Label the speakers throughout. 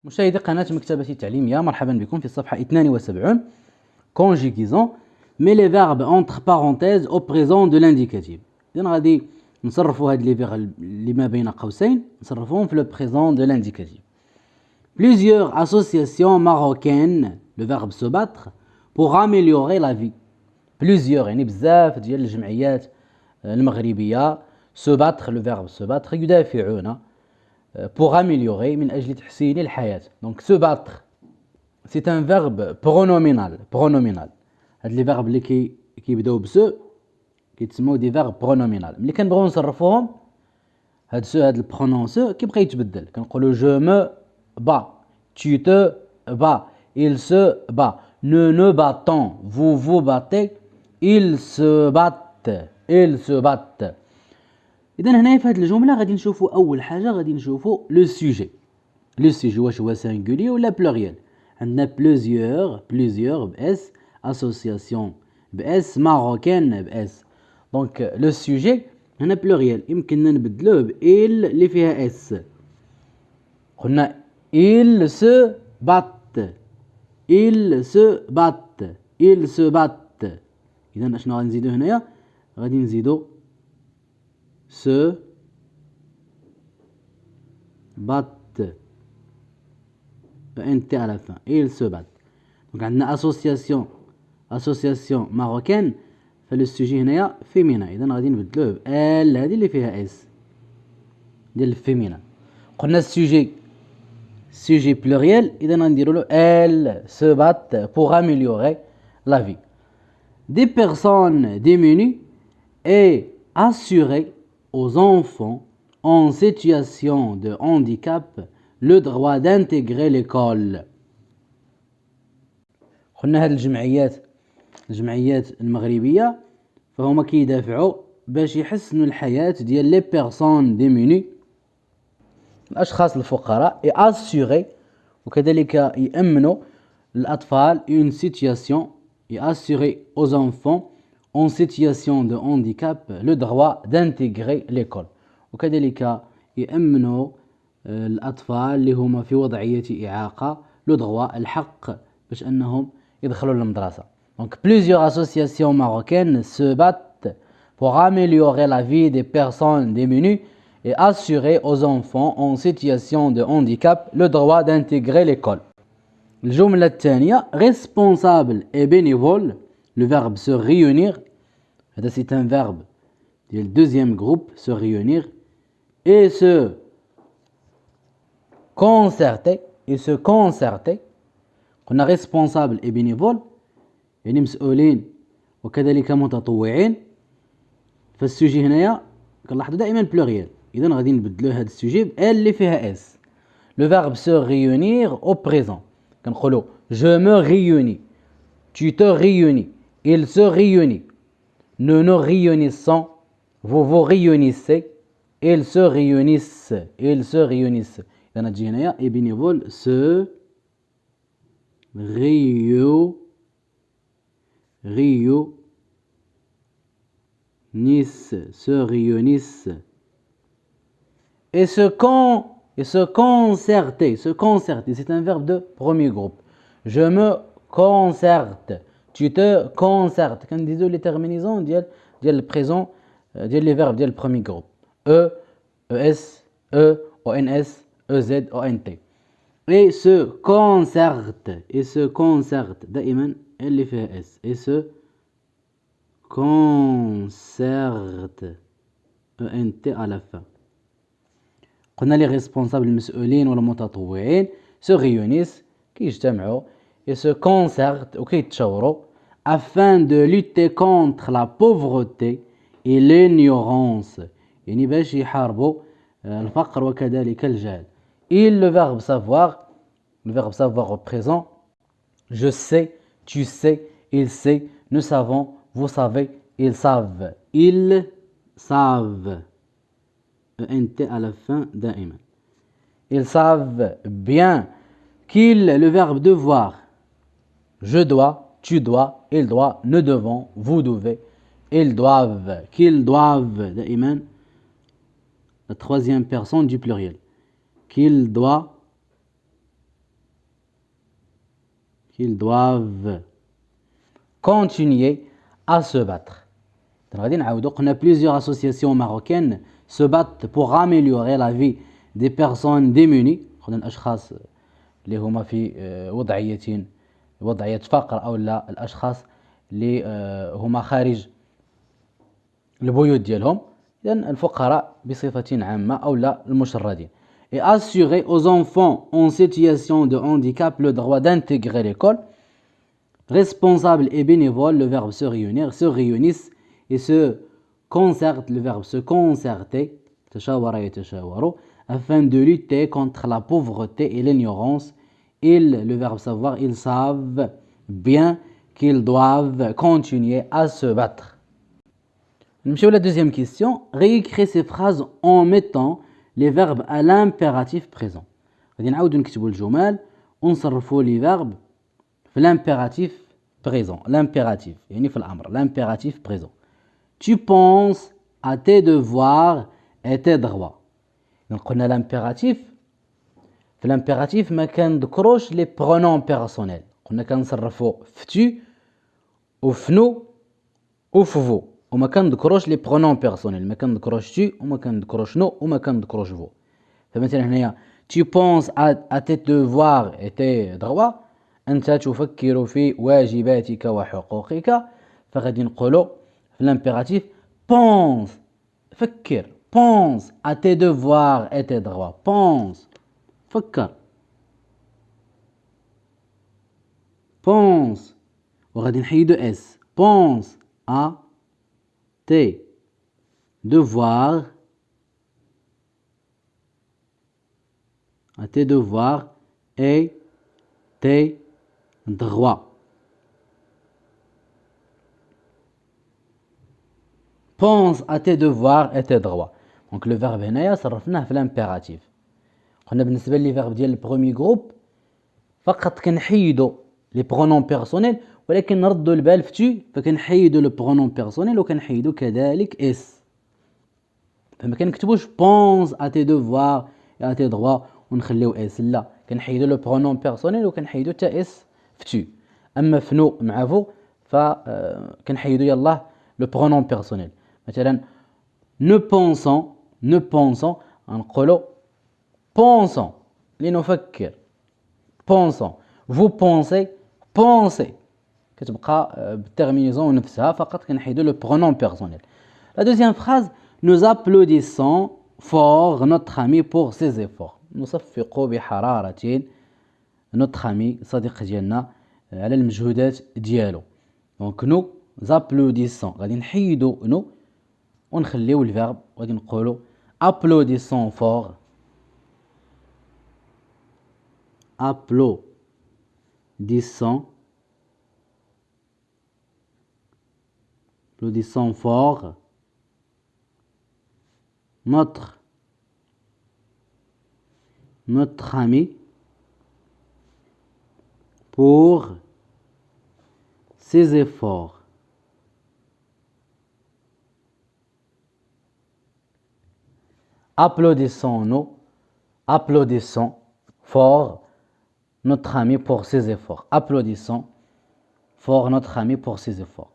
Speaker 1: مشاهدي قناة مكتبة التعليمية، مرحبا بكم في الصفحة 72 conjugaison mais les verbes entre parenthèses au présent de l'indicatif. إذن غادي نصرفوا هاد لي فيغ اللي ما بين قوسين نصرفوهم في le présent de l'indicatif. Plusieurs associations marocaines, le verbe se battre, pour améliorer la vie. Plusieurs يعني بزاف ديال الجمعيات المغربية se battre, le verbe se battre يدافعون pour améliorer من أجل تحسين الحياة. Donc se battre c'est un verbe pronominal. هاد لي فيرب اللي كيبداو بسو كيتسموا دي فيرب pronominal. ملي كنبغيو نصرفوهم هاد البرونون سو كيبقى يتبدل. كنقولوا je me bats, tu te bats, il se bat, nous nous battons, vous vous battez, ils se battent. إذن هنا في هاد الجملة غادي نشوفوا أول حاجة غادي نشوفوا لو سوجي. لو سوجي واش هو سينغولي ولا بلوريال. عندنا بلوزيور بإس، أسوسياسيون بإس، ماروكان بإس. دونك لو سوجي هنا بلوريال يمكننا نبدلوه بإل اللي فيها إس. قلنا ils se battent. إذن أشنو غادي نزيدو هنايا؟ غادي نزيدو se battent ENT à la fin, ils se battent. Donc عندنا association marocaine فالو السوجي هنايا فيمينا. إذا غادي نبدلوه بال هذه اللي فيها اس ديال الفيمينا. قلنا السوجي بلوريال إذا غنديروا له elles se battent pour améliorer la vie. Des personnes démunies et assurer aux enfants en situation de handicap le droit d'intégrer l'école. قلنا هاد الجمعيات المغربية فهما كيدافعوا باش يحسنوا الحياة ديال لي بيرسون ديموني الأشخاص الفقراء et assurer وكذلك يأمنوا الأطفال une situation et assurer aux enfants en situation de handicap le droit d'intégrer l'école. وكذلك يأمنوا الأطفال اللي هما في وضعية إعاقة le droit الحق باش أنهم يدخلوا للمدرسة. Donc plusieurs associations marocaines se battent pour améliorer la vie des personnes démunies et assurer aux enfants en situation de handicap le droit d'intégrer l'école. الجملة الثانية responsable et bénévole, le verbe se réunir. C'est un verbe du deuxième groupe, se réunir, et se concerter. قلنا responsable et bénévole يعني مسؤولين وكذلك متطوعين. فالسوجي هنايا كنلاحظوا دائما بلوريال. إذا غادي نبدلوا هذا السوجي ب اللي فيها اس. Le verbe se réunir au présent. كنقولوا je me réunis, tu te réunis, il se réunit, nous nous réunissons, vous vous réunissez, ils se réunissent. إذا تجي هنايا et bénévole se réunissent et se concerter. C'est un verbe de premier groupe. Je me concerte, tu te concertes. Quand disons les terminaisons ديال le présent ديال les verbes ديال le premier groupe. E, ES, E, ONS, EZ, ONT. Et se concerte دائما اللي فيها اس. et se concerte ENT à la fin. قلنا les responsables المسؤولين والمتطوعين se réunissent كيجتمعوا et se concertent وكيتشاوروا afin de lutter contre la pauvreté et l'ignorance يعني باش يحاربوا الفقر وكذلك الجهل. Le verbe savoir au présent. Je sais, tu sais, il sait, nous savons, vous savez, ils savent. Ils savent. ENT à la fin دائما. Ils savent bien qu'il le verbe devoir. Je dois, tu dois, il doit, nous devons, vous devez, ils doivent, qu'ils doivent دائما la troisième personne du pluriel. Qu'il doit, qu'ils doivent continuer à se battre. On a plusieurs associations marocaines se battent pour améliorer la vie des personnes démunies. الأشخاص اللي هما في وضعية فقر أو لا الأشخاص اللي هما خارج البيوت ديالهم، إذن الفقراء بصفة عامة أو لا المشردين. Et assurer aux enfants en situation de handicap le droit d'intégrer l'école. Responsables et bénévoles, le verbe se réunir, se réunissent et se concertent, le verbe se concerter, تشاور يتشاوروا, afin de lutter contre la pauvreté et l'ignorance. Ils, le verbe savoir, ils savent bien qu'ils doivent continuer à se battre. نمشيو la deuxième question. Réécrire ces phrases en mettant les verbes à l'impératif présent. غادي نعاودو نكتبو الجمل ونصرفو لي verbes في l'impératif présent. L'impératif يعني في الأمر. L'impératif présent. Tu penses à tes devoirs et tes droits. Donc قلنا l'impératif. في l'impératif ما كنذكروش les pronoms personnels. قلنا كنصرفو في tu وفنو وفو. وما كنذكروش لي برونون بيرسونيل، ما كنذكروش tu وما كنذكروش نو وما كنذكروش فو. فمثلا هنايا tu penses à tes devoirs et tes droits، أنت تفكر في واجباتك وحقوقك، فغادي نقولوا في الامبيراتيف pense، فكر، pense à tes devoirs et tes droits، pense، فكر، pense، وغادي نحيدو اس، pense à tes devoirs et tes droits. Pense à tes devoirs et tes droits. Donc le verbe هنايا صرفناه في l'impératif. قلنا بالنسبة لي verbe ديال البرومي جروب فقط كنحيدو لي برونون بيرسونيل، ولكن نردو البال في tu فكنحيدو لو برونون بيرسونيل وكنحيدو كذلك اس. فما كنكتبوش pense à tes devoirs et à tes droits ونخليو اس، لا كنحيدو لو برونون بيرسونيل وكنحيدو تا اس في tu. اما في نو مع فو فكنحيدو يلاه لو برونون بيرسونيل. مثلا ne pensons نقولو pensons لنفكر pensons. vous pensez كتبقى بالترمينيزون نفسها فقط كنحيدو لو برونون بيرسونيل. La deuxième phrase, nous applaudissons fort notre ami pour ses efforts. نصفق بحرارة notre ami صديق ديالنا على المجهودات ديالو. Donc nous applaudissons غادي نحيدو نو ونخليو الفيرب غادي نقولو applaudissons fort. Applaudissons fort notre ami pour ses efforts. Applaudissons fort notre ami pour ses efforts. Applaudissons fort notre ami pour ses efforts.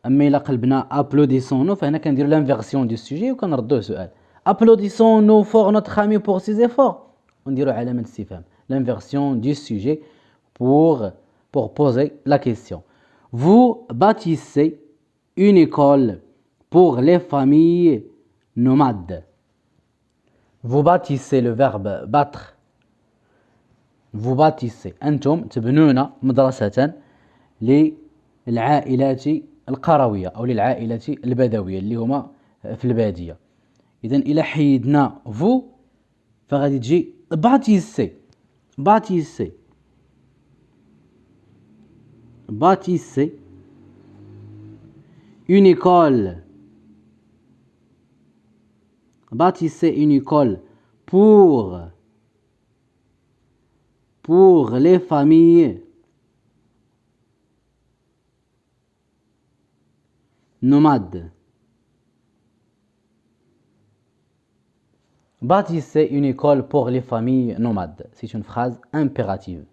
Speaker 1: أما إلا قلبنا applaudissons-nous فهنا كنديرو l'inversion du sujet وكنردوه سؤال. Applaudissons-nous fort notre ami pour ses efforts. ونديرو علامة استفهام. L'inversion du sujet pour poser la question. Vous bâtissez une école pour les familles nomades. Vous bâtissez le verbe battre. Vous bâtissez. أنتم تبنون مدرسة للعائلات القروية أو للعائلة البدوية اللي هما في البادية. إذن إلى حيدنا vous فغادي تجي bâtissez. Bâtissez une école. Bâtissez une école pour les familles nomades. Bâtissez une école pour les familles nomades. C'est une phrase impérative.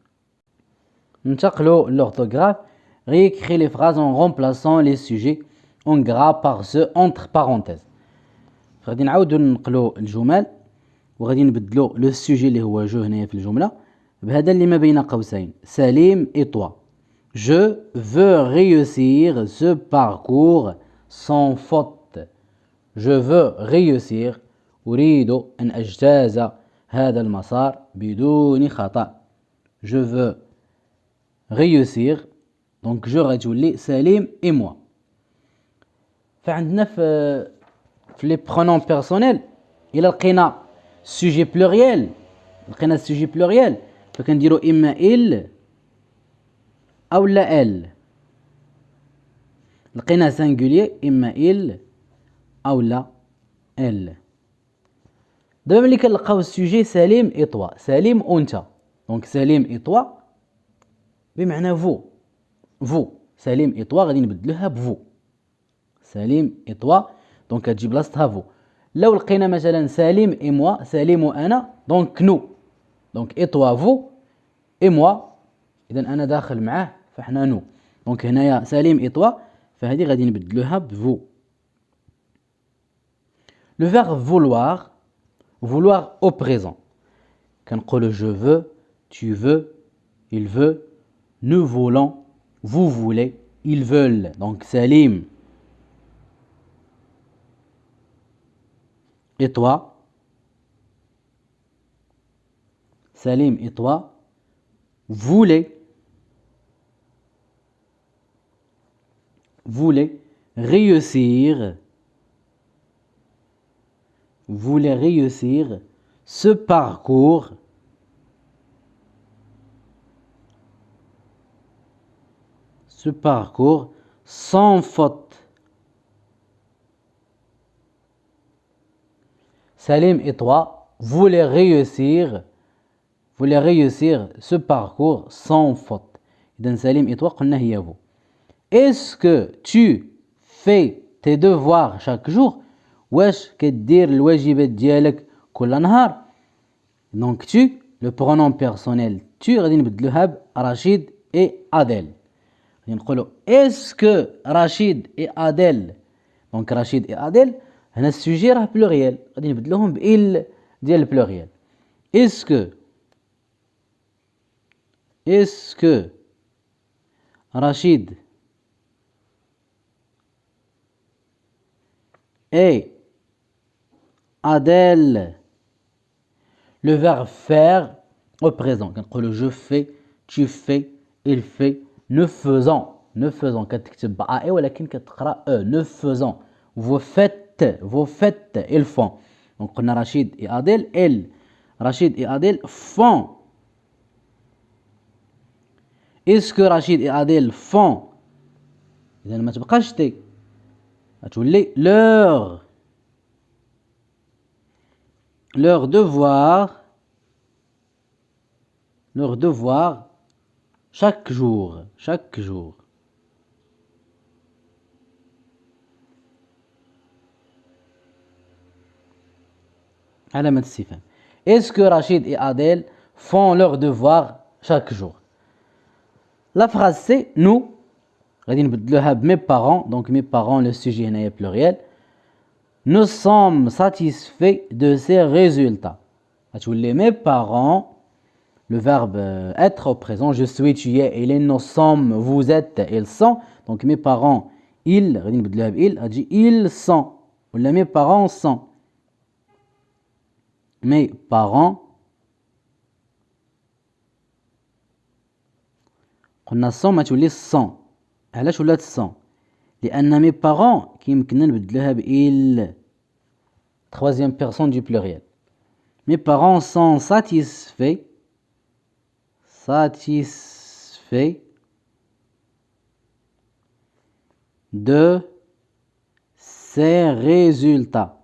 Speaker 1: ننتقلوا l'orthographe. Réécrire les phrases en remplaçant les sujets en gras par ceux entre parenthèses. غادي نعاودوا ننقلوا الجمل وغادي نبدلوا لو سوجي اللي هو جو هنايا في الجمله بهذا اللي ما بين قوسين سليم et toi. Je veux réussir ce parcours sans faute. Je veux réussir أريد أن أجتاز هذا المسار بدون خطأ. Je veux réussir donc je غتولي سليم et moi. فعندنا في les pronoms personnels إلا لقينا sujet pluriel لقينا sujet pluriel فكنديرو إما il أو لا elle. لقينا singulier إما il أو لا elle. دابا ملي كنلقاو السوجي سليم et toi سليم وانت دونك سليم et toi بمعنى vous سليم et toi غادي نبدلوها بفو سليم et toi دونك غتجي بلاصتها فو. لو لقينا مثلا سليم et moi سليم وانا دونك نو دونك et toi vous et moi اذا انا داخل معاه فاحنا نو دونك هنايا سليم et toi فهذه غادي نبدلوها بفو. Le verbe vouloir au présent كنقولوا je veux tu veux il veut nous voulons vous voulez ils veulent donc سليم et toi Salim et toi voulez réussir ce parcours sans faute. Salim et toi voulez réussir ce parcours sans faute. إذن سليم et toi قلنا هي vous. Est-ce que tu fais tes devoirs chaque jour؟ واش كدير الواجبات ديالك كل نهار؟ Donc tu le pronom personnel tu غادي نبدلوها ب رشيد et Adèle. غادي نقولوا est-ce que رشيد et Adèle donc رشيد et Adèle هنا السوجي راه بلوريال غادي نبدلوهم ب il ديال البلوريال. est-ce que رشيد et Adèle le verbe faire au présent كنقولوا je fais tu fais il fait nous faisons كتكتب با اي ولكن كتقرا nous faisons vous faites ils font donc قلنا رشيد et Adèle elle رشيد et Adèle font. est-ce que رشيد et Adèle font اذا ما تبقاش تي غتولي leur devoir chaque jour علامة استفهام. est-ce que Rachid et Adèle font leur devoir chaque jour? La phrase c'est nous غادي نبدلوها ب mes parents donc mes parents le sujet هنايا pluriel nous sommes satisfaits de ces résultats. غتولي mes parents le verbe être au présent je suis tu es il est nous sommes vous êtes ils sont donc mes parents ils غادي نبدلوها ب ils غتجي ils sont ولا mes parents sont mes parents قلنا sont ما تولي sont. علاش ولات sont؟ لأن mes parents كيمكننا نبدلوها ب il troisième personne du pluriel. mes parents sont satisfaits de ces résultats.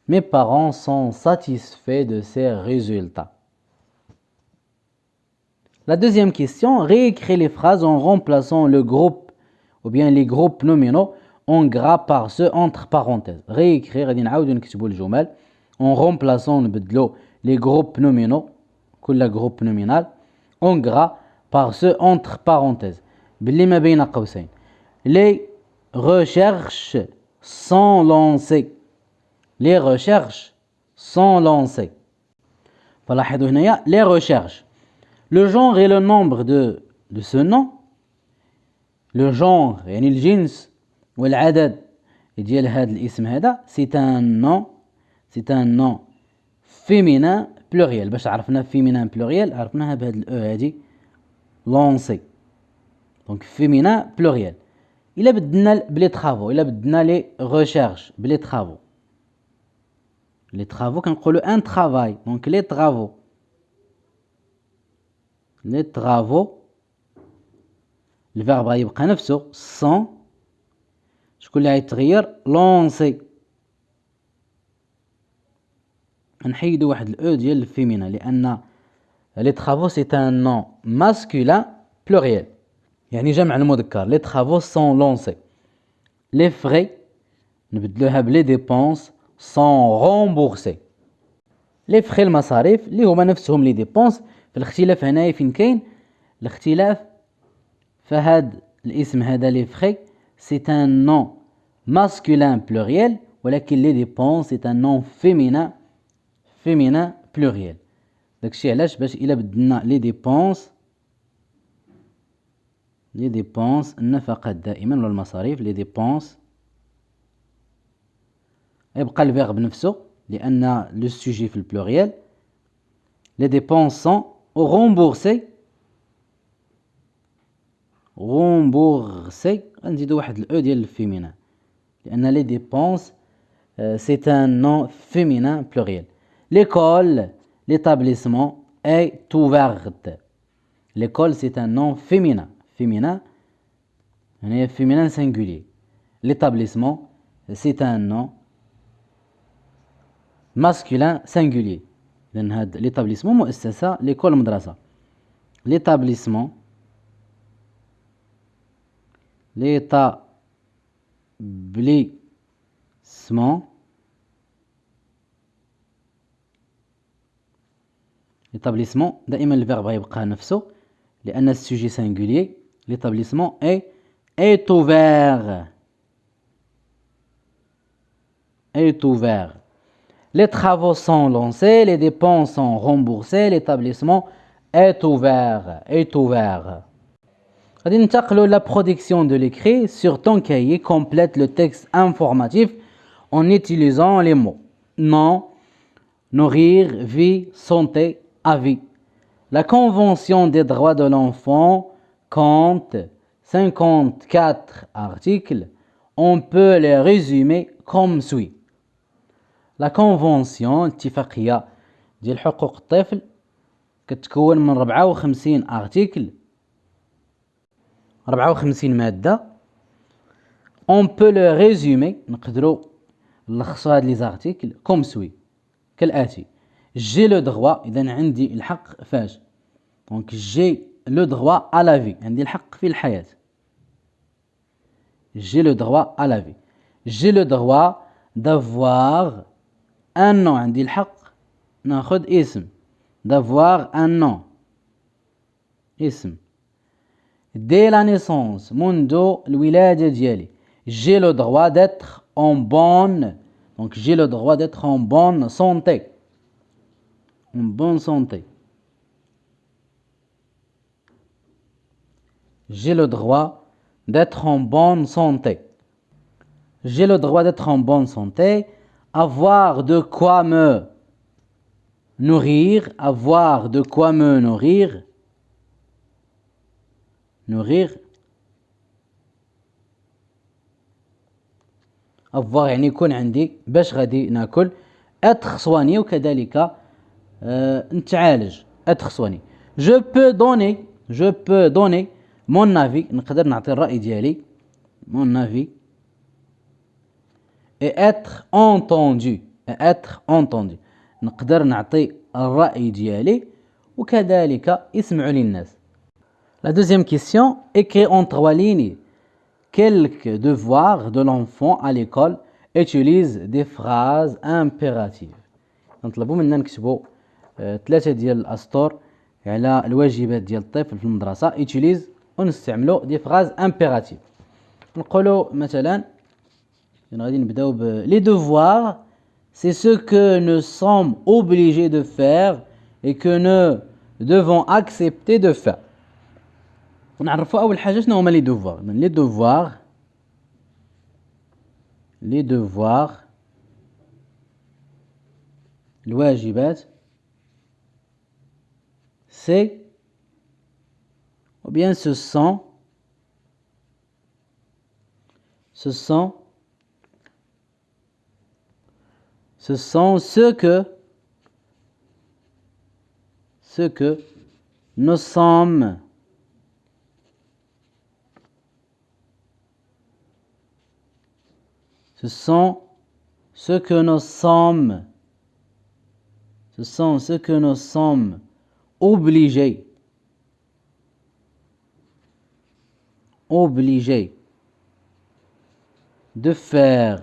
Speaker 1: Mes parents sont satisfaits de ces résultats. La deuxième question, réécrire les phrases en remplaçant le groupe ou bien les groupes nominaux en gras par ceux entre parenthèses. réécrire غادي نعاودو نكتبوا الجمل en remplaçant les groupes nominaux, كل groupe nominal, en gras par ceux entre parenthèses. باللي ما بين قوسين. Les recherches sont lancées. Les recherches sont lancées. فلاحظوا هنايا les recherches. Le genre et le nombre de ce nom. Le genre يعني الجنس والعدد ديال هذا الاسم هذا c'est un nom féminin pluriel. باش عرفنا féminin pluriel عرفناها بهاد الاو هادي lancé. donc féminin pluriel. إلا بدلنا بلي travaux, إلا بدلنا لي recherches بلي travaux. les travaux كنقولوا un travail. donc les travaux الفيرب غيبقى نفسه sans. شكون اللي غيتغير؟ لونسي. نحيدو واحد الاو ديال الفيمينا لان لي طرافو سي ان نون ماسكولين بلوريال يعني جمع المذكر. لي طرافو سون لونسي. لي فغي نبدلوها بلي ديبونس سون رومبورسي. لي فغي المصاريف اللي هما نفسهم لي ديبونس. في الاختلاف هنايا فين كاين الاختلاف؟ فهاد الاسم هذا لي فغي سي ان نون ماسكولين بلوريال ولكن لي ديبونس سي ان نون فيمينان بلوريال. داكشي علاش باش الا بدلنا لي ديبونس النفقات دائما ولا المصاريف لي ديبونس يبقى الفيرب نفسه لان لو سوجي في البلوريال. لي ديبونس سون رومبورسي غنزيدو واحد الاو ديال الفيمينان لان لي ديبونس سي ان نون فيمينان بلوريال. l'école l'établissement est ouverte. l'école c'est un nom féminin يعني féminin singulier. l'établissement c'est un nom masculin singulier. لأن هاد l'établissement مؤسسة l'école مدرسة. l'établissement l'établissement دائما الفيرب غيبقى نفسه لأن السوجي singulier. l'établissement est ouvert. les travaux sont lancés, les dépenses sont remboursées, l'établissement est ouvert. غادي ننتقلوا la production de l'écrit. Sur ton cahier, complète le texte informatif en utilisant les mots nom, nourrir, vie, santé, avis. La Convention des droits de l'enfant compte 54 articles. On peut les résumer comme suit. La Convention اتفاقية ديال حقوق الطفل كتكون من 54 article 54 مادة. On peut le résumer نقدروا نلخصوا هاد لي زارتيكل كوم سوي كالآتي. j'ai le droit إذا عندي الحق فاش. donc j'ai le droit à la vie عندي الحق في الحياة. j'ai le droit à la vie. j'ai le droit d'avoir un nom عندي الحق ناخد اسم d'avoir un nom اسم. dès la naissance منذ الولادة ديالي. j'ai le droit d'être en bonne donc j'ai le droit d'être en bonne santé. j'ai le droit d'être en bonne santé. j'ai le droit d'être en bonne santé. avoir de quoi me nourrir. avoir de quoi me nourrir. avoir يعني يكون عندي باش غادي ناكل. être soigné وكذلك نتعالج. être soigné. je peux donner mon avis نقدر نعطي الرأي ديالي mon avis. et être entendu نقدر نعطي الرأي ديالي وكذلك اسمعوا للناس. La deuxième question, écris en 3 lignes quelques devoirs de l'enfant à l'école. Utilise des phrases impératives. نطلبوا منا نكتبوا 3 ديال الأسطور على الواجبات ديال الطفل في المدرسة. utilise ونستعملوا دي فراز امبيراتيف. نقولوا مثلا غادي نبداو ب les devoirs c'est ce que nous sommes obligés de faire et que nous devons accepter de faire. ونعرفوا أول حاجة شنو هما les devoirs. les devoirs الواجبات c'est ou bien ce sont ce que nous sommes ce que nous sommes obligés de faire.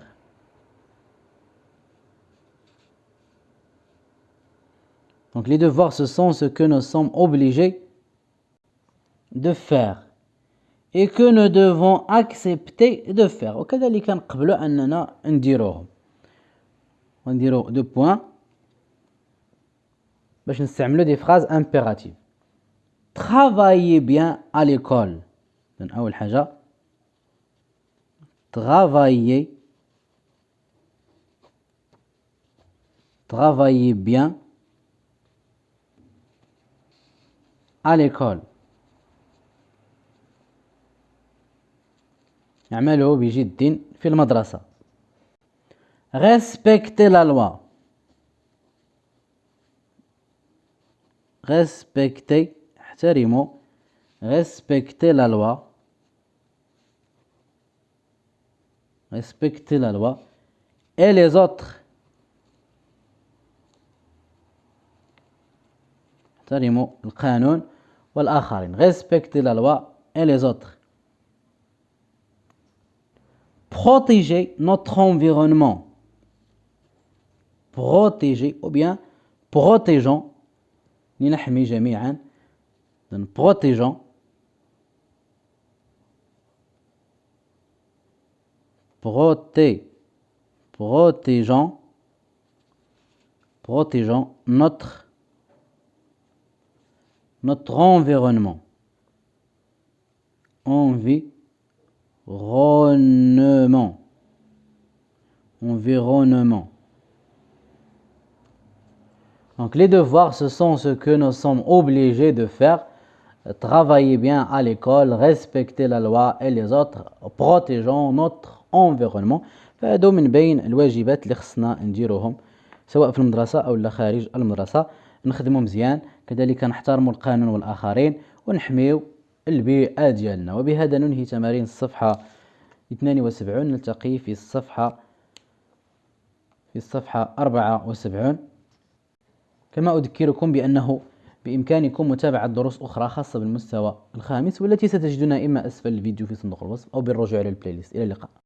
Speaker 1: Donc les devoirs, ce sont ce que nous sommes obligés de faire et que nous devons accepter de faire. وكذلك نقبلوا أننا نديروهم. ونديروا 2 points باش نستعملوا des phrases impératives. Travaillez bien à l'école. Donc أول حاجة travaillez bien à l'école. اعملوا بجد في المدرسة. Respectez la loi. احترموا. Respectez la loi. Et les autres. احترموا القانون والآخرين. Respectez la loi et les autres. Protéger notre environnement. Protéger ou bien protégeons. نحمي جميعا. Donc protégeons. Protégeons notre environnement. Environnement. Donc les devoirs, ce sont ce que nous sommes obligés de faire. Travaillez bien à l'école, respectez la loi et les autres, protégeons notre environnement. فهادو من بين الواجبات اللي خصنا نديروهم سواء في المدرسة أو لا خارج المدرسة. نخدموا مزيان، كذلك نحترموا القانون والآخرين ونحميو البيئة ديالنا. وبهذا ننهي تمارين الصفحة 72. نلتقي في الصفحة 74. كما أذكركم بأنه بإمكانكم متابعة دروس أخرى خاصة بالمستوى الخامس والتي ستجدونها إما أسفل الفيديو في صندوق الوصف أو بالرجوع إلى البلاي ليست. إلى اللقاء.